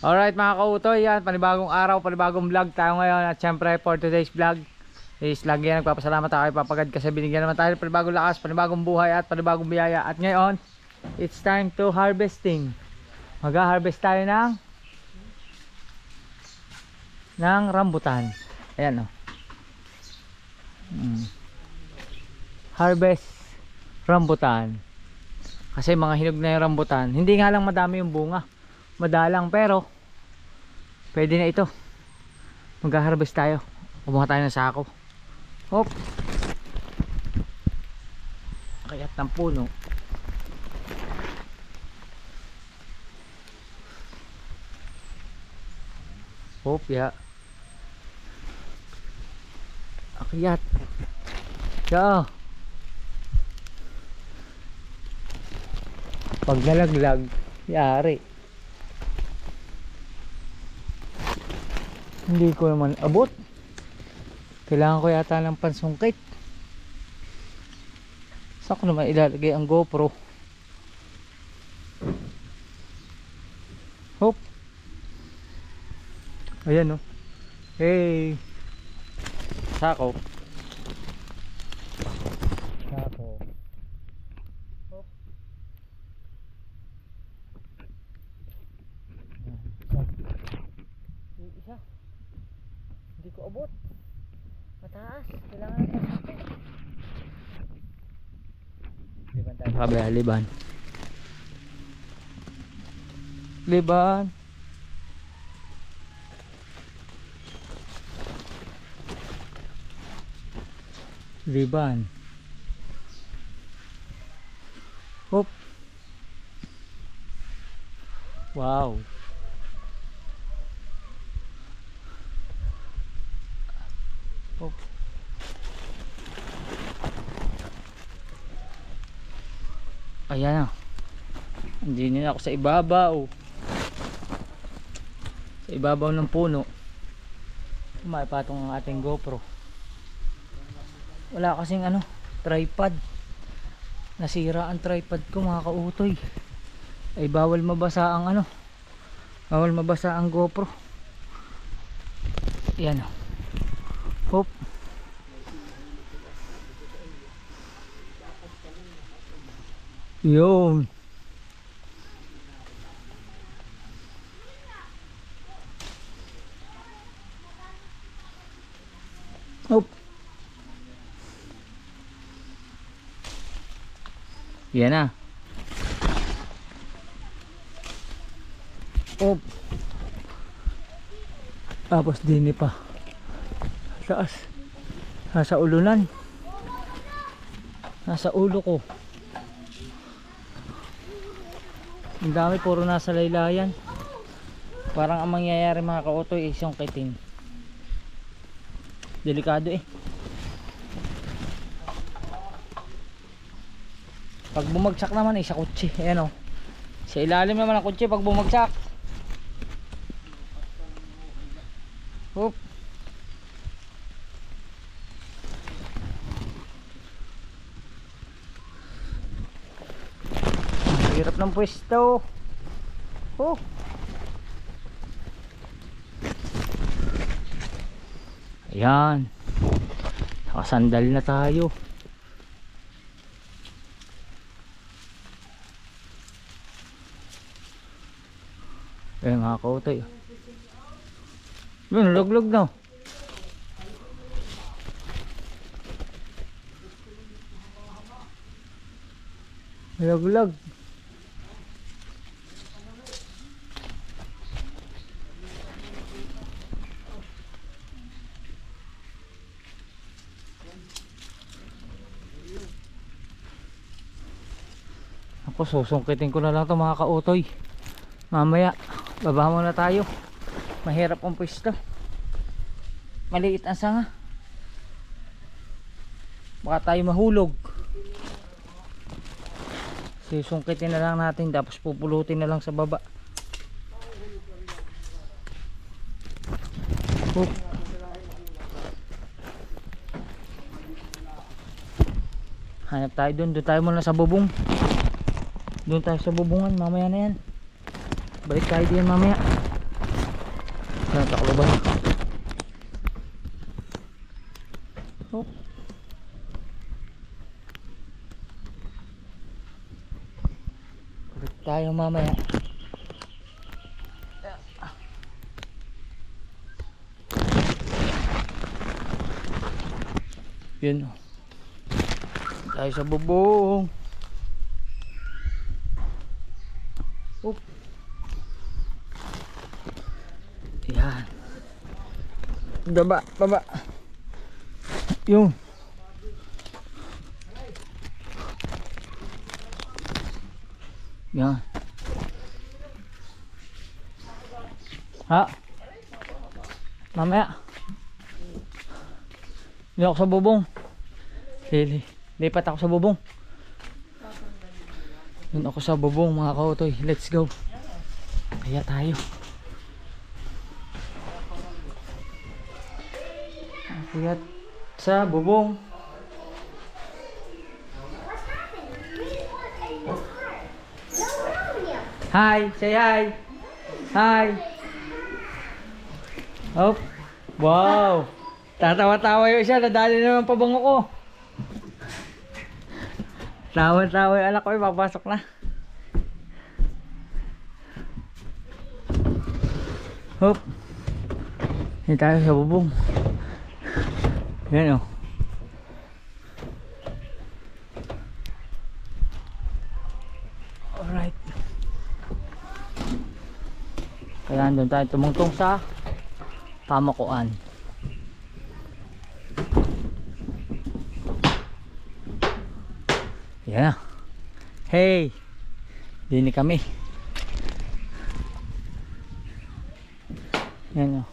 Alright mga kautoy, yan, panibagong araw, panibagong vlog tayo ngayon. At syempre for today's vlog is lagi yan nagpapasalamat tayo kay Papagad kasi binigyan naman tayo ng panibagong lakas, panibagong buhay at panibagong biyaya. At ngayon, it's time to harvesting. Mag-harvest tayo ng rambutan. Ayan o. Harvest rambutan. Kasi mga hinog na yung rambutan. Hindi nga lang madami yung bunga, madalang, pero pwede na ito. Mag-harvest tayo. Kumuha tayo ng sako. Hop. Kayat ng puno. Hop ya. Akyat. So, pag nalaglag, yari. Hindi ko naman abot. Kailangan ko yata ng pansungkit. Saan ko naman ilalagay ang GoPro? Hop. Ayan o. Hey. Sako. Sako. Hop. Isa. Hindi ko abot. Mataas. Kailangan ng pansungkit. Liban tayo sa kabila. Liban. Liban. Liban. Hop. Wow. Hop. Ayan na. Hindi na ako sa ibabaw. Sa ibabaw ng puno. Maipatong ang ating GoPro. Wala kasing tripod. Nasira ang tripod ko mga kautoy. Ay bawal mabasa ang bawal mabasa ang GoPro. Ayan o. Hop. Yun. Hop. Yan na. Hop. Tapos din pa. Taas. Nasa ulunan. Nasa ulo ko. Ang dami, puro nasa laylayan. Parang ang mangyayari mga kautoy is yung kitin. Delikado eh. Pag bumagsak naman sa kutsi. Ayan o. Sa ilalim naman ang kutsi pag bumagsak. Hop. Hirap ng pwesto. Oh. Ayan. Nakasandal na tayo. Ayan mga kautoy. Yun, log-log na. Log-log. Ako, susungkitin ko na lang ito mga kautoy. Mamaya baba muna tayo. Mahirap ang pwesto. Maliit ang sanga. Baka tayo mahulog. Susungkitin na lang natin, tapos pupulutin na lang sa baba. Oop. Hanap tayo doon. Doon tayo muna sa bubong. Doon tayo sa bubungan. Mamaya na yan. Balik tayo din mamaya. Taklo ba? Oh. Balik tayo mamaya. Yun. Tayo sa bubong. Oop. Yan. Baba, baba. Yung. Yan. Ha? Mamaya. Hindi ako sa bubong. Lipat ako sa bubong. Doon ako sa bubong mga kautoy. Let's go. Kaya tayo. Kaya sa bubong. Hi, say hi. Hi. Oh. Wow. Tatawa-tawa yung isa, nadali naman pabango ko. Tawa-tawa yung anak ko, papasok na. Hop. Hindi tayo sa bubong. Yan o. Alright. Kaya doon tayo tumungtong sa pamakuan. Yeah. Hey. Dini kami. Yan o.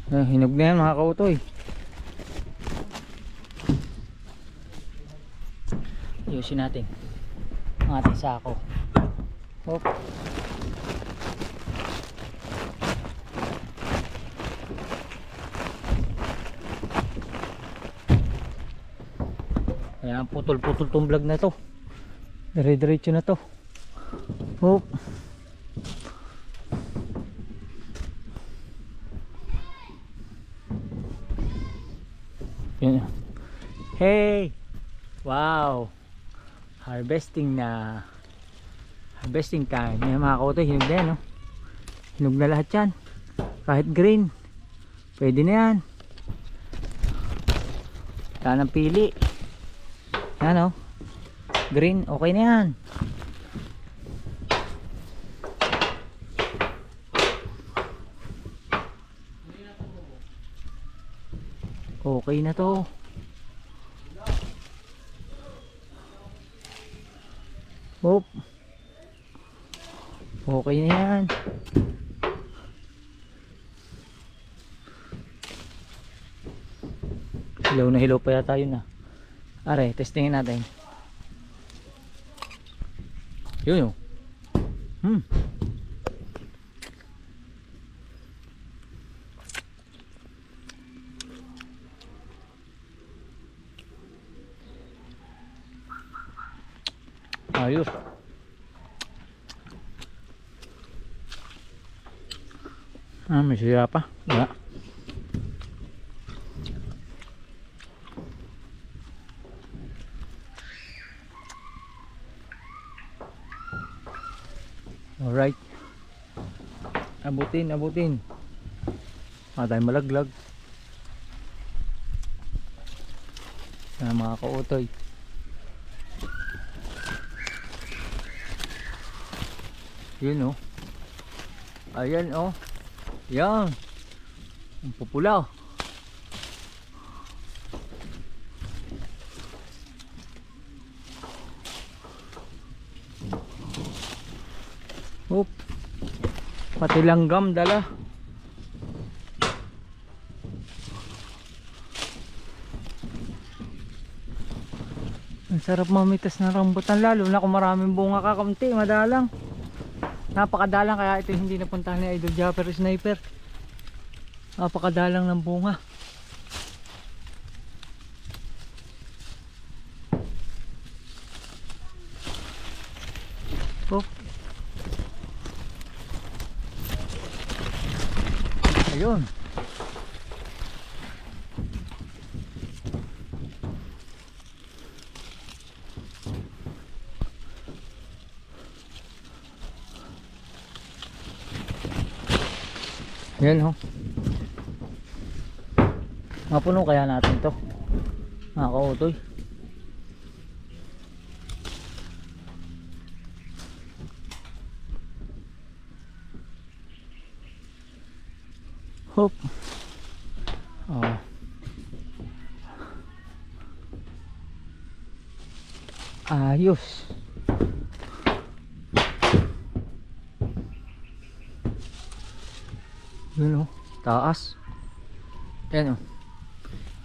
Hinog na yan mga kautoy. Ayusin natin ang ating sako. Hop. Ayan, putol-putol tong vlog na to. Dire-diretso na to. Hop. Yun. Hey! Wow! Harvesting na. Harvesting time. Yan mga kautoy, hinog na yan, no? Hinog na lahat yan. Kahit green. Pwede na yan. Wala nang pili. Yan, no? Green, okay na yan. Okay na to. Hop. Okay na yan. Hilaw na hilaw pa yata yun, ah. Are, testingin natin. Yun, yun. Ayos. May siya pa. Wala. Alright. Abutin, abutin. Tayo malaglag. Mga kautoy. Yun, oh. Ayan, oh. Yan. Ang pupula. Oop. Pati langgam dala. Ang sarap mamitas ng rambutan, lalo na kung maraming bunga kakamti, madalang. Napakadalang, kaya ito hindi napuntahan ni Idol Japper Sniper. Napakadalang ng bunga. Oh. Ayun. Ayan, oh. Mapuno kaya natin to, mga kautoy. Hop. Oh. Ayos. Yun, oh, taas. Yan, oh,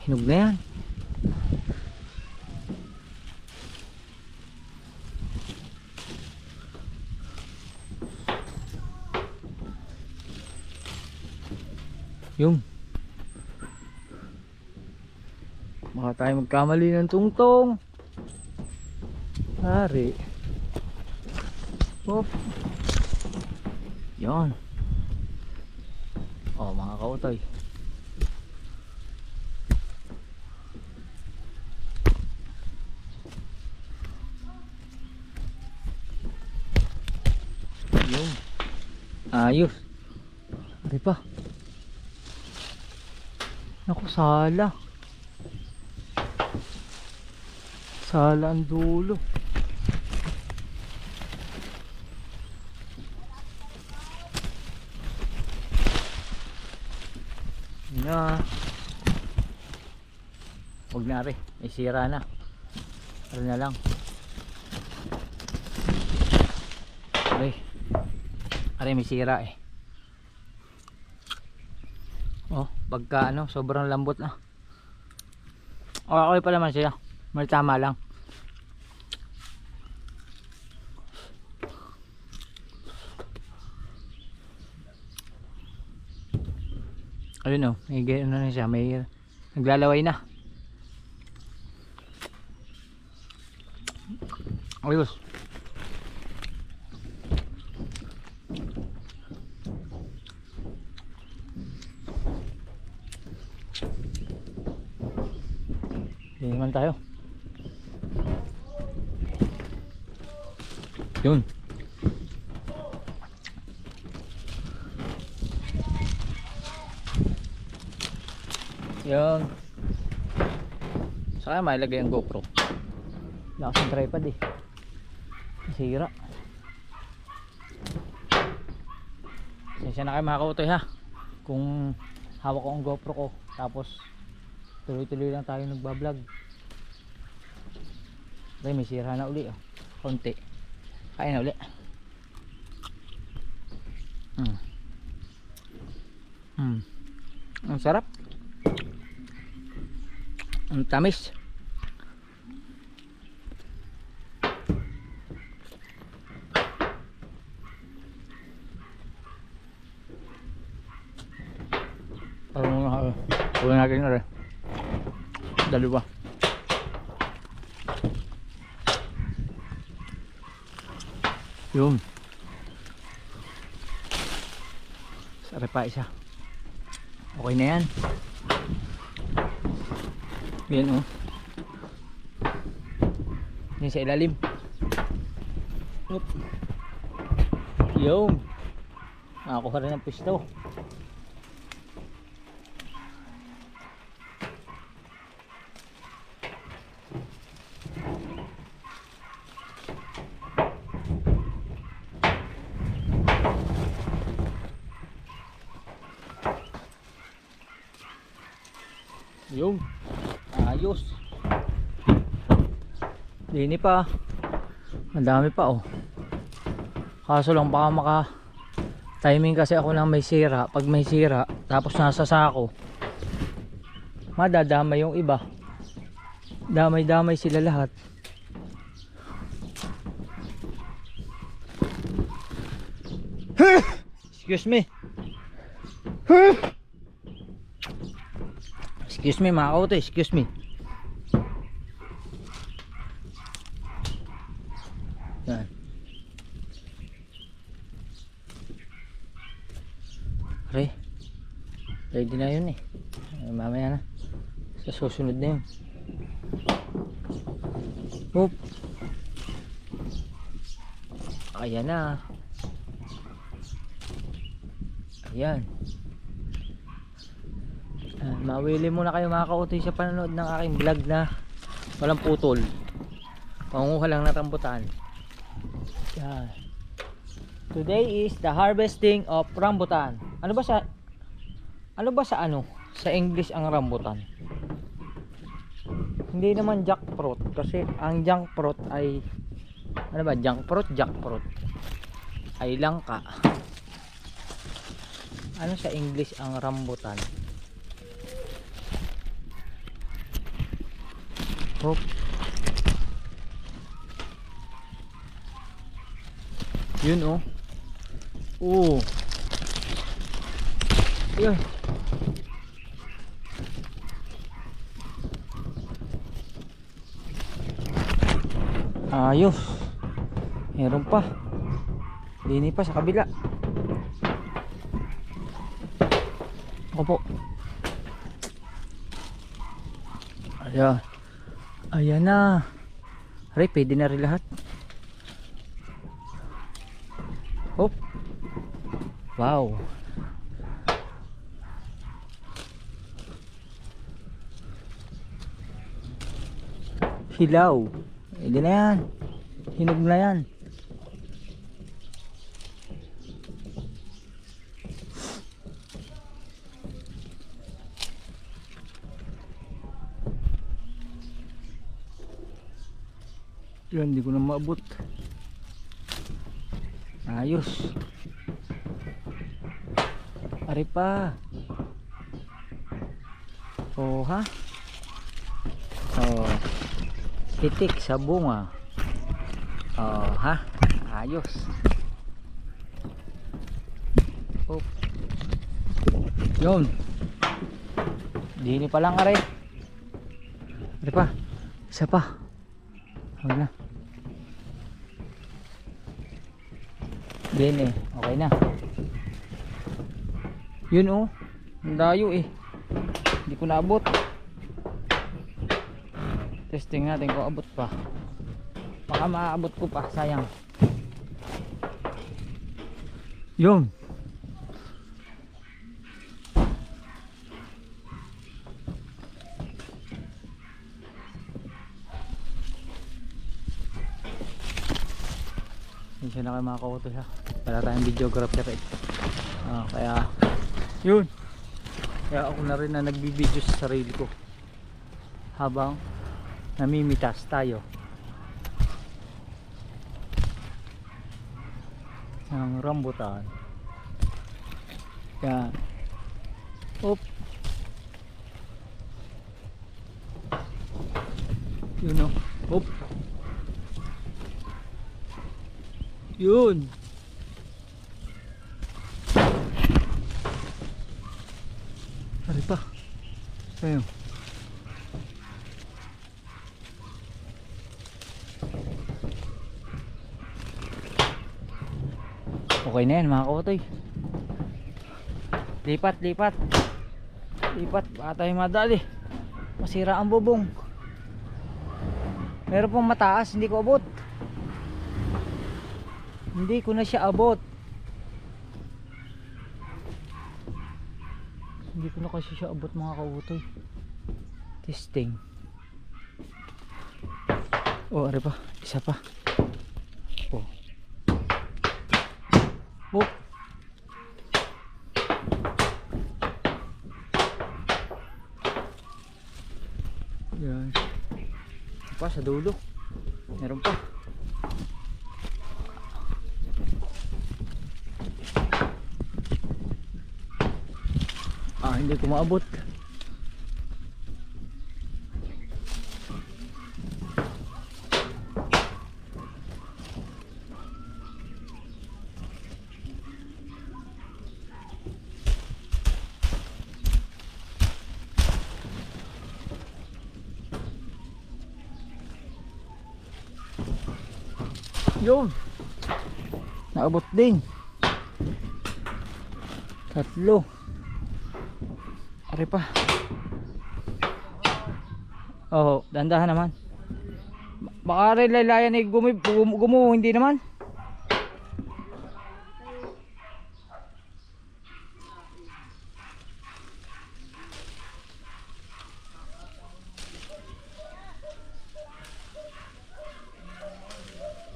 hinog na yan. Yung baka tayo magkamali ng tungtong. Hari. Hop. Yan. Oh, mga kautoy. Yung ayos. Hari pa. Naku, sala. Sala ang dulo. Na. Huwag na rin. May sira na. Ano na lang. Ay. Ay, may sira eh. Oh, pagka ano, sobrang lambot na. Okay pa naman siya. May tama lang. Ayun, oh, may ano na siya, may naglalaway na. Ayos. Hingan tayo. Yun. Yun. Saka mailagay ang GoPro. Lakas ng tripod eh. Nasira. Sensya na kayo mga kautoy ha. Kung hawak ko ang GoPro ko, tapos tuloy-tuloy lang tayo nagbablog. Ay, may sira na uli, oh. Konti. Kaya na uli. Ang sarap. Ang tamis. Huwag natin na rin. Dalawa. Yun. Sarap pa isa. Okay na yan. Yan, oh. Yan sa ilalim. Oop. Yun. Nakakuha rin ng pisto. Yung ayos. Dini pa. Ang dami pa, oh. Kaso lang baka maka timing kasi ako ng may sira. Pag may sira tapos nasa sako, madadamay yung iba. Damay-damay sila lahat. Excuse me. Excuse me mga kautoy, excuse me. Yan. Pre, ready na yun eh. Mamaya na. Sa susunod na yun. Oop. Ayan na. Ayan. Mawili muna kayo mga kautoy sa panonood ng aking vlog na walang putol. Pangunguha lang ng rambutan. Yan. Today is the harvesting of rambutan. Ano ba sa English ang rambutan? Hindi naman jackfruit kasi ang jackfruit ay jackfruit ay langka. Ano sa English ang rambutan? Hop. Yun oh. Oh. Yun. Ayos. Meron pa. Dini pa sa kabila. Opo. Ayan. Ayan na. Aray, pwede na rin lahat. Hop. Wow. Hilaw. Pwede na yan. Hinog na yan. Yan, hindi ko na maabot. Ayos. Ari pa. Oh ha. Oh. Titik sa bunga. Oh ha. Ayos. Oh. Yun. Dini pa lang ari. Ari pa. Isa pa. Wala. Dini. Okay na. Yun oh. Ang dayo eh. Hindi ko naabot. Testing natin kung abot pa. Baka maaabot ko pa. Sayang. Yun. Hindi na kayo mga kautoy ha. Wala tayong videographer eh. Kaya yun. Kaya ako na rin na nagbibideo sa sarili ko habang namimitas tayo ng rambutan. Yan. Oop. Yun o. Oop. Yun. Ari pa. Ayun. Okay na yan mga kautoy. Lipat. Lipat. Baka tayo madali. Masira ang bubong. Meron pong mataas. Hindi ko abot. Hindi ko na siya abot. Hindi ko na kasi siya abot mga kautoy. Testing. Oh, ari pa. Isa pa. Oh. Oh. Yan. Pa sa dulo. Meron pa. Hindi ko maabot. Yun. Naabot din. 3. Ari pa. Oh, dandahan naman. Baka rin laylayan eh gumu, hindi naman.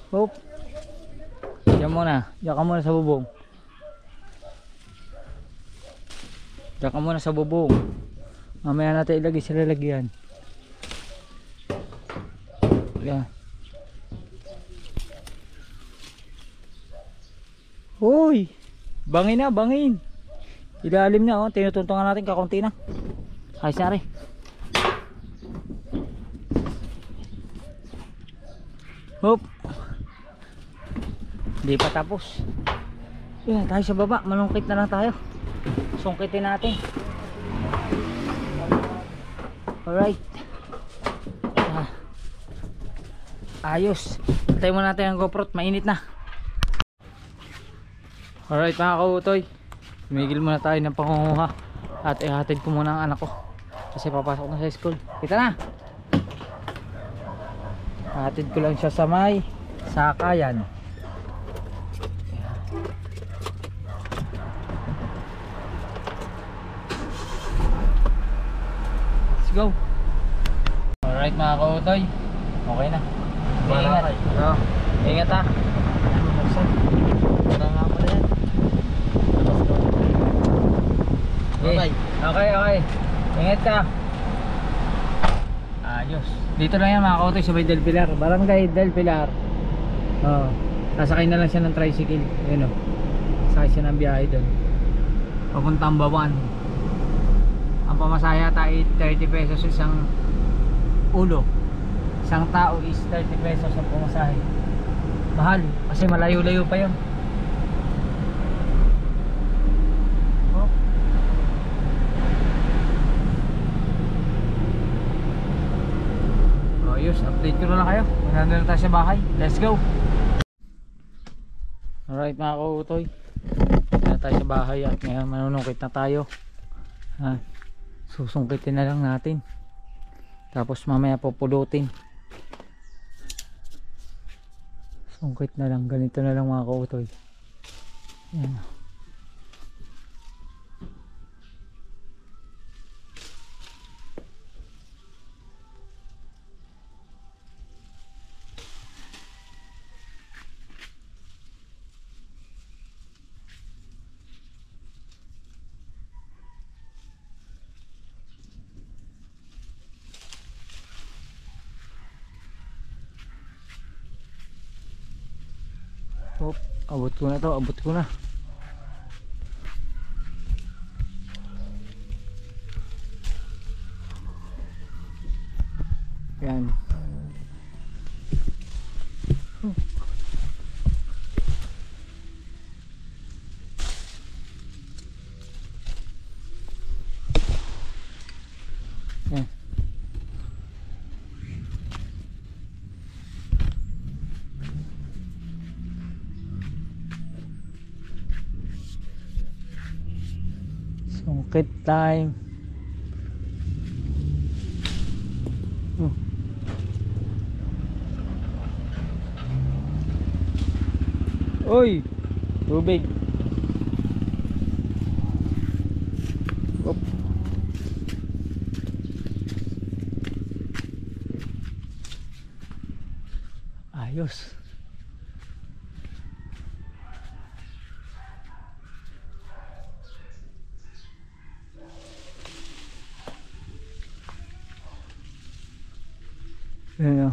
Hop. Diyan muna. Diyan ka muna sa bubong. Diyan ka muna sa bubong. Mamaya natin ilagay sa lalagyan. Yan. Uy! Bangin na, bangin. Ilalim na, oh. Tinutuntungan natin kakunti na. Ayos na rin. Hop. Hindi pa tapos. Yan, tayo sa baba. Malungkit na lang tayo. Sungkitin natin. Alright. Ayos. Tayo muna natin ang GoPro. Mainit na. Alright mga kautoy. Tumigil muna tayo ng pangunguha. At ihatid ko muna ang anak ko. Kasi papasok na sa school. Kita na. Hatid ko lang siya sa may sakayan. Let's go. Alright mga kautoy. Okay na. Ingat. Ingat ha. Okay. Okay. Ingat ka. Ayos. Dito lang yan mga kautoy sa may Del Pilar. Barangay Del Pilar. Oh, sasakay na lang siya ng tricycle. Ayun o. Sakay siya ng biyahe doon. Papuntang Bawan. Ang pamasaya tayo 30 pesos isang ulo. Isang tao is 30 pesos ang pumasahe. Mahal kasi malayo-layo pa yun. Oh. Ayos, update ko na lang kayo. Nandun na tayo sa bahay. Let's go. Alright mga kautoy, na tayo sa bahay at ngayon manunungkit na tayo. Susungkitin na lang natin. Tapos mamaya pupulutin. Sungkit na lang, ganito na lang mga kautoy. Yan. Oh, abot ko na to, abot ko na. Yan. Yan. Sungkit time. Uy, tubig. Op. Ayos. Ayan.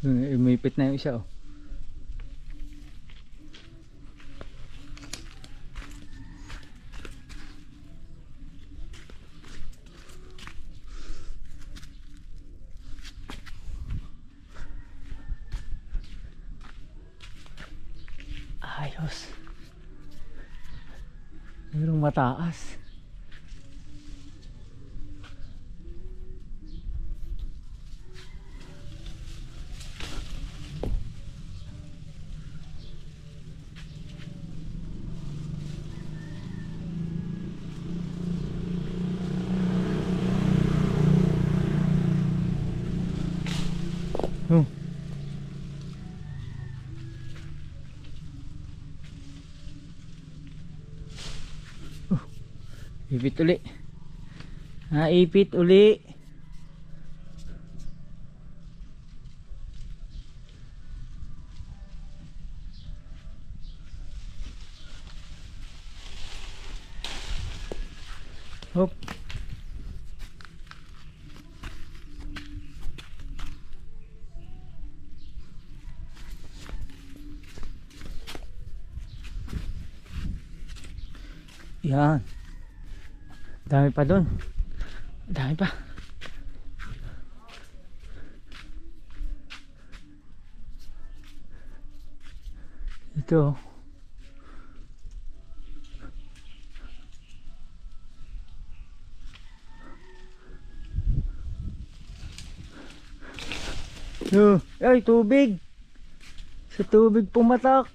Umipit na yung isa oh. Ayos. Mayroong mataas. Ipit uli. Ipit uli. Hop. Yan. Dami pa doon. Dami pa. Ito. Ay, tubig. Sa tubig pumatak.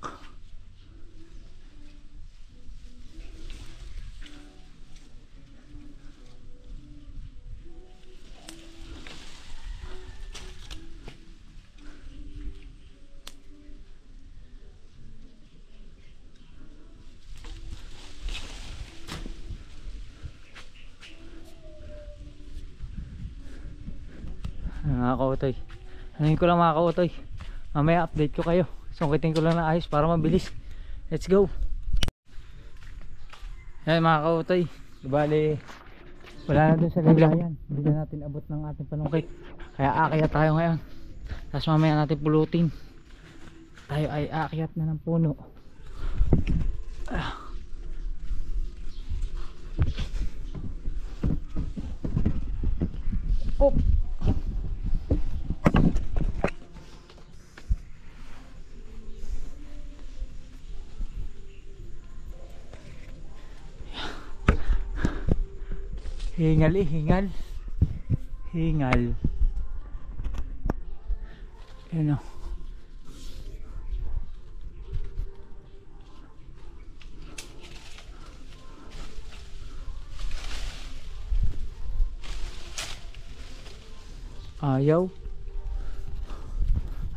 Mga kautoy, anuhin ko lang mga kautoy, mamaya update ko kayo. Sungkitin ko lang na ayos para mabilis. Let's go. Yan mga kautoy, bali wala na dun sa laylayan, hindi na natin abot ng ating panungkit, kaya aakyat tayo ngayon. Tapos mamaya natin pulutin. Tayo ay aakyat na ng puno. Oh. Hingal hingal. Hingal. Yan o.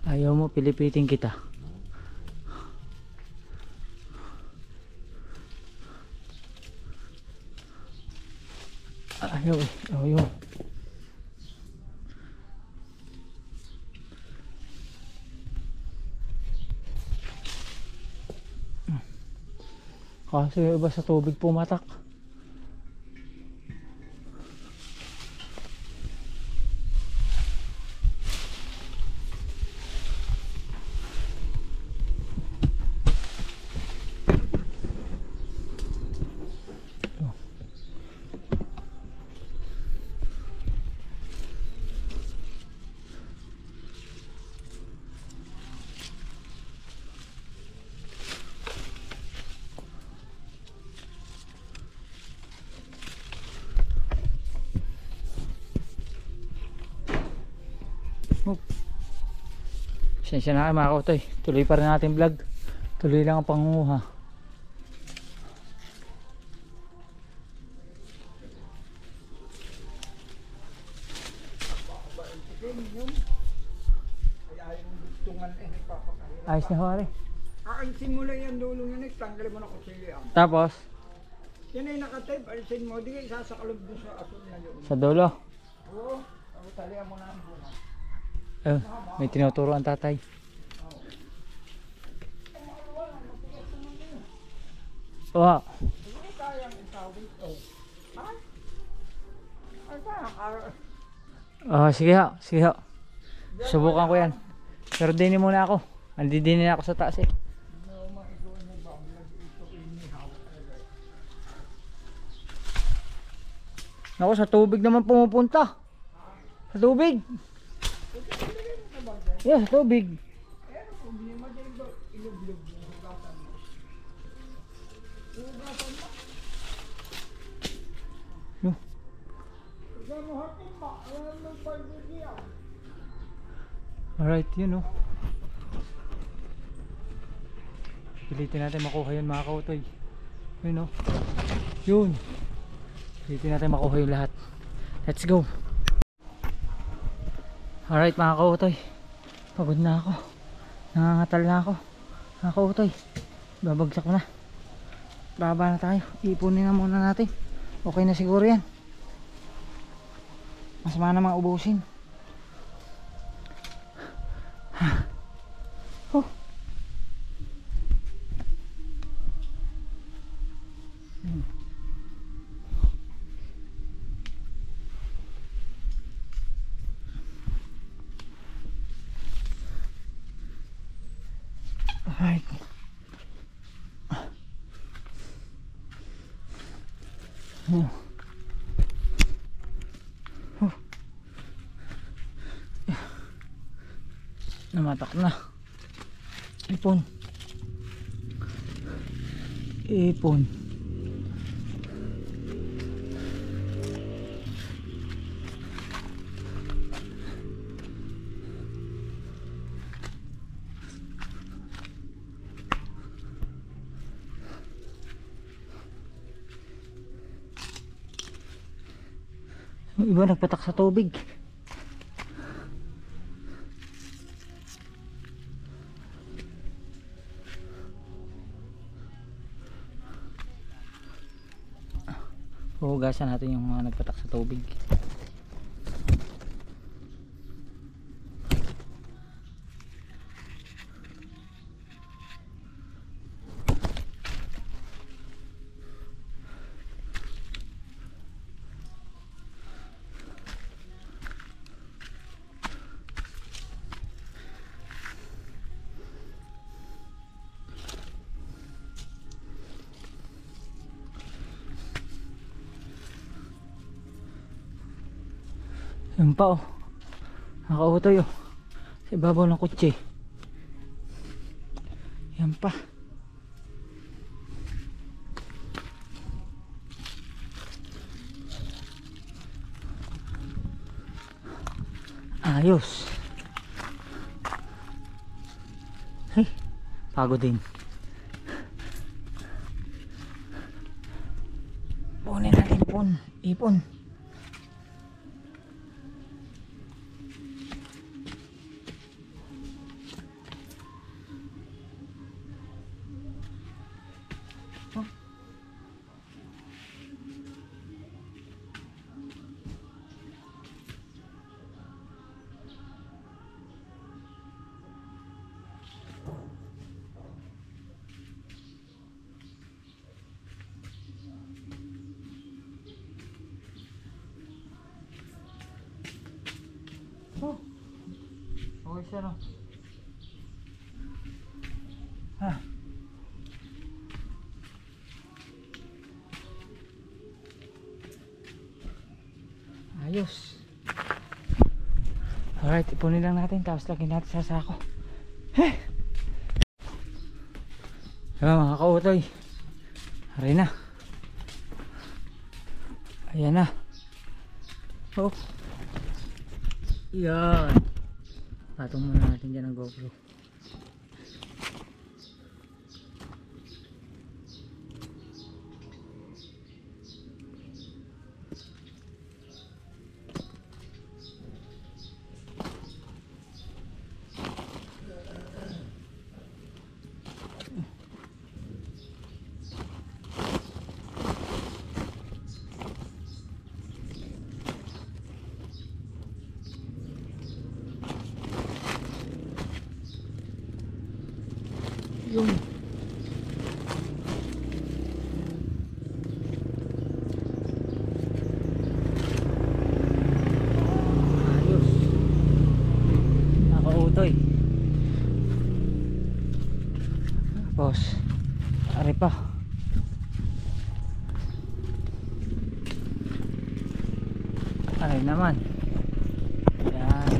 Ayaw mo, pilipitin kita. Ayaw eh, ayaw. Kasi iba sa tubig pumatak. Pasensya na kayo mga kautoy, tuloy pa rin natin vlog, tuloy lang ang pangunguha. Ayos na pare. Aking simula yan dulo yan, tanggalin mo na kusili. Tapos Yan ay nakatape, alisin mo, di kayo sasakalob doon sa asul na yun. sa dulo. Oo, talihan mo na ang bunga. May tinuturo ang tatay. Oo. Hindi kayang isawin ito. Ha? Ay pa, Sige ho, sige ho. Subukan ko yan. Pero dinin muna ako. Andidinin ako sa taas eh. Ako sa tubig naman pumupunta. Sa tubig. Yeah, sa tubig. No. Alright, yun o. Pilitin natin makuha yun mga kautoy. Yun o. Yun. Pilitin natin makuha yung lahat. Let's go. Alright mga kautoy, pagod na ako, nangangatal na ako mga kautoy, babagsak na, baba na tayo, ipunin na muna natin Okay na siguro yan. Masama namang ubusin. Oh. Alright. Oh. Oh. Namatak na. Ipon. Ipon. Yung iba nagpatak sa tubig. Huhugasan natin yung mga nagpatak sa tubig. Yan pa oh. Nakautoy oh. Sa ibabaw ng kutsi. Yan pa. Ayos. Hey, pagod din. Punin natin ipon. Oh. Okay siya no. Ha. Ayos. Alright, ipunin lang natin tapos lagyan natin sa sako. Heh. Ayan mga kautoy. Aray na. Ayan na. Oh. Yan. Patong muna natin dyan ang GoPro. Yung ayos. Nakautoy. Tapos ari pa. Ari naman. Yan.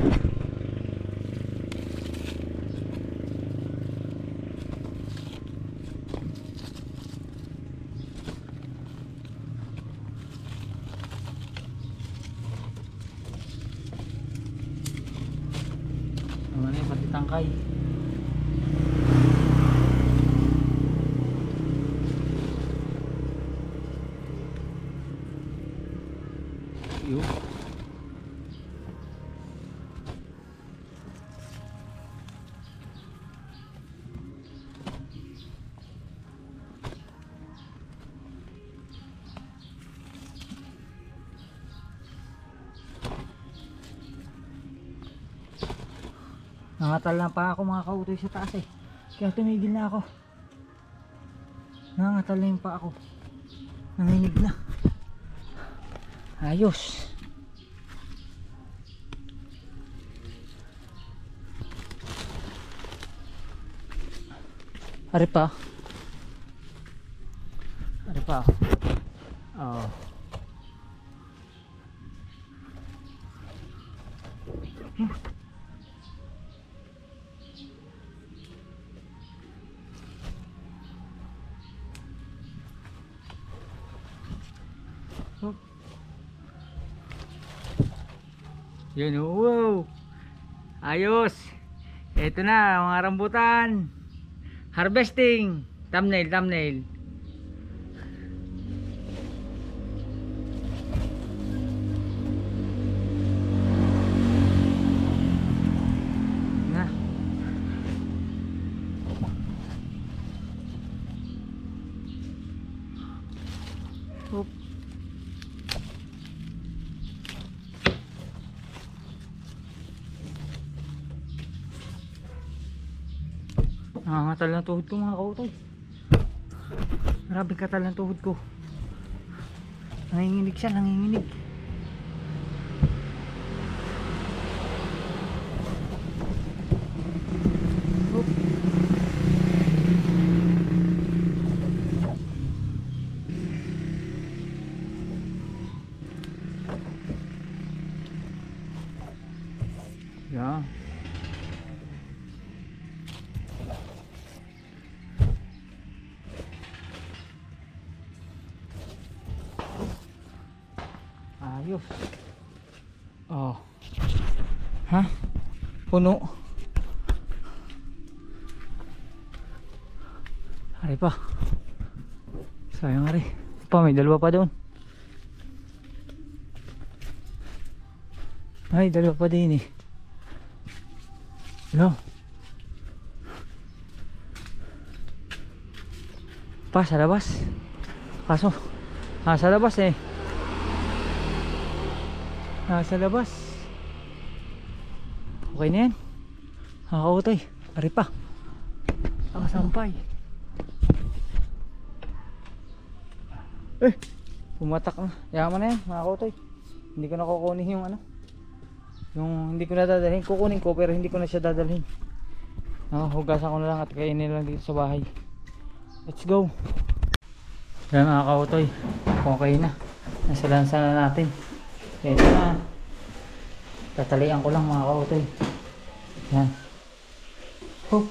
Naman yung pati tangkay. Yun. Nangatal na pa ako mga kautoy sa taas eh. Kaya tumigil na ako. Nangatal na yung pa ako. Nanginig na. Ayos. Ari pa. Ari pa. Oh. Yun, wow. Ayos. Ito na mga rambutan. Harvesting. Thumbnail, thumbnail. Na. Oop. Nangangatal ng tuhod ko mga kautoy. Grabe katal ng tuhod ko. Nanginginig siya, nanginginig. Oop. Yeah. Ayos. Oh. Ha? Puno. Ari pa. Sayang ari. Pa, may dalawa pa doon. Ay, dalawa pa din eh. Hello. Pa, sa labas. Kaso, sa labas eh. Sa labas. Okay na yan. Nakakautay. Ari pa. Nakasampay. Pumatak na. Yaman na yan. Nakakautay. Hindi ko na kukunin yung ano. Yung hindi ko na dadalhin. Kukunin ko pero hindi ko na siya dadalhin. Hugasan ko na lang at kainin lang dito sa bahay. Let's go. Yan nakakautoy. Okay na. Nasa lansa na natin. Ito na. Tatalian ko lang mga kautoy. Yan. Hop.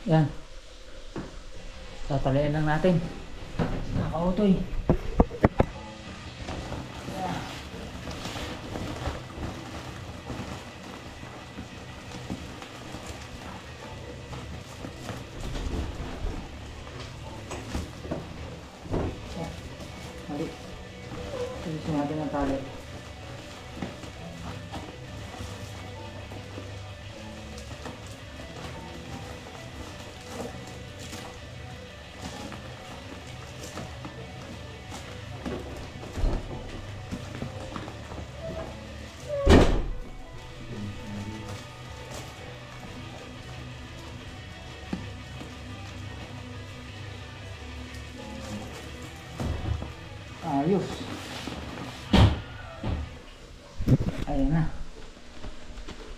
Yan. Tatalian lang natin. Mga kautoy. Ayusin natin ang tali. Ayos. Ayan na.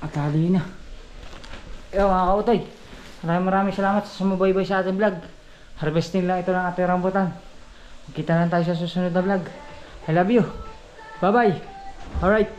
Atali na. Mga kautoy, maraming salamat sa sumubaybay sa ating vlog. Harvesting lang ito ng ating rambutan. Kita lang tayo sa susunod na vlog. I love you. Bye bye. Alright.